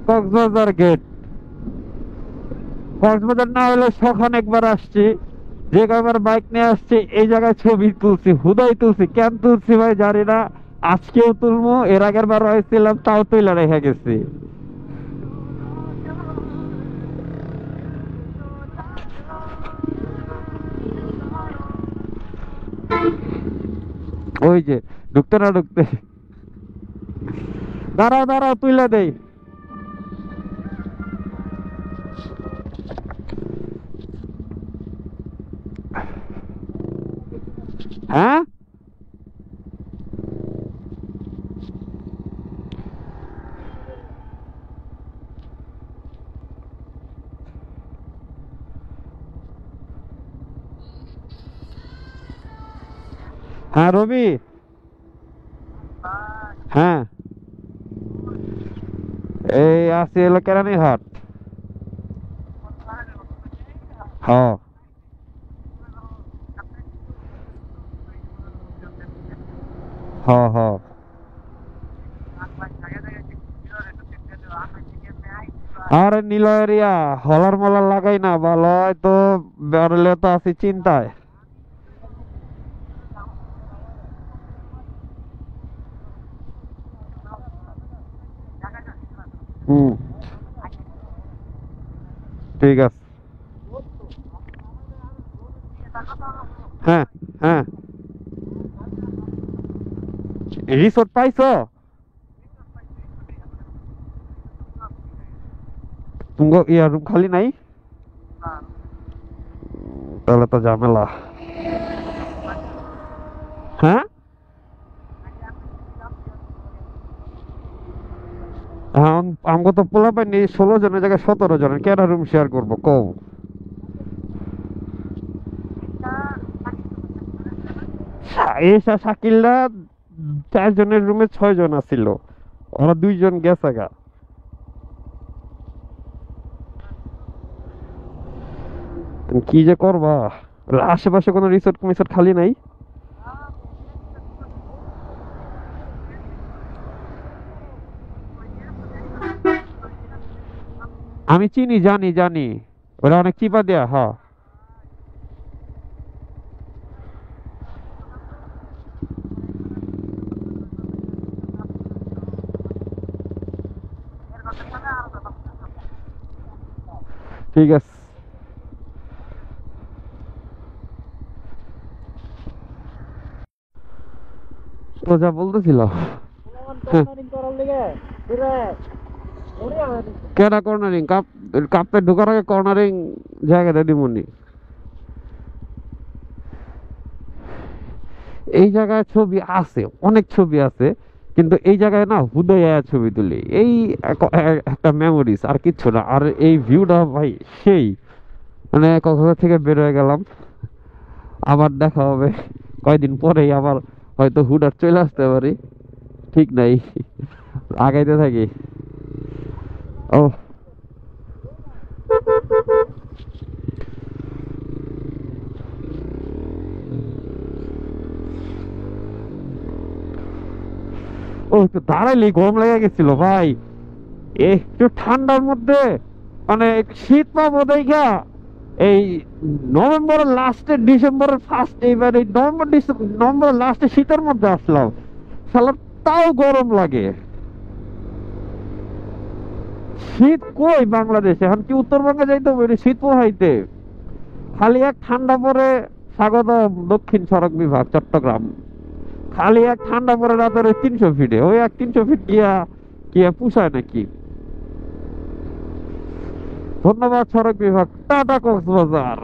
Cox's Bazar gate. Cox's Bazar না হলে সখন একবার আসছি, যে কয়বার বাইক নিয়ে আসছি এই জায়গায় ছবি তুলছি, হুদাই তুলছি, কেন তুলছি ভাই জানি না। আজকেও তুলবো, এর আগের বার হয়েছিলাম তাও তুইলা রেখে গেছি। ওই যে ঢুকতে না ঢুকতে, দাঁড়াও দাঁড়াও তুইলা দেই। হ্যাঁ হ্যাঁ রবি। হ্যাঁ এই আসি হলো কেরানীঘাট। হ্যাঁ হ্যাঁ হ্যাঁ। আরে নীলরিয়া হলার মলার লাগাই না ভালো হয়তো, বেরোলে তো আছি চিন্তায়। হুম, ঠিক আছে। হ্যাঁ হ্যাঁ। রিসোর্ট পাইছো? তুমি ইয়ার রুম খালি নাই? তাহলে তো ঝামেলা। হ্যাঁ হ্যাঁ, আমাকে তো পোলা পাইনি, 16 জনের জায়গায় 17 জনের কেন রুম শেয়ার করবো কও? এসা শাকিলরা 4 জনের রুমে 6 জন আছিল, ওরা 2 জন গেছে গা। তুমি কি যে করবা? আশেপাশে কোনো রিসোর্ট মিসোর্ট খালি নাই? আমি চিনি, জানি জানি, ওরা অনেক চিপা দেয়া। হ্যাঁ ঠিক আছে। তো যা বলতেছিল। হ্যাঁ, কেডা কর্নারিং কাপ, কাপে ঢোকার আগে কর্নারিং জায়গাটা দিমুনি। এই জায়গায় ছবি আছে, অনেক ছবি আছে, কিন্তু এই জায়গায় না হুদয় ছবি তুলি, এই একটা মেমোরিজ আর কিচ্ছু না। আর এই ভিউটা ভাই সেই, মানে কক্সবাজার থেকে বের হয়ে গেলাম, আবার দেখা হবে কয়দিন পরেই, আবার হয়তো হুডার চলে আসতে পারি, ঠিক নাই। আগাইতে থাকি। ও ও, একটু দাঁড়াইলেই গরম লেগে গেছিল ভাই। একটু ঠান্ডার মধ্যে মানে শীত পাবো দেখা এই নভেম্বরের লাস্টে ডিসেম্বরের ফার্স্ট, এইবার এই নভেম্বরের লাস্টে শীতের মধ্যে আসলাম, সালা তাও গরম লাগে। শীত কই বাংলাদেশে? এখন কি উত্তরবঙ্গে যাইতে হবে শীত পোহাইতে? খালি এক ঠান্ডা পরে স্বাগত দক্ষিণ সড়ক বিভাগ চট্টগ্রাম, খালি এক ঠান্ডা পরে রাতের ওই 300 ফিটে, ওই এক 300 ফিট গিয়া গিয়া পুষায় নাকি? ধন্যবাদ সড়ক বিভাগ, টাটা কক্সবাজার।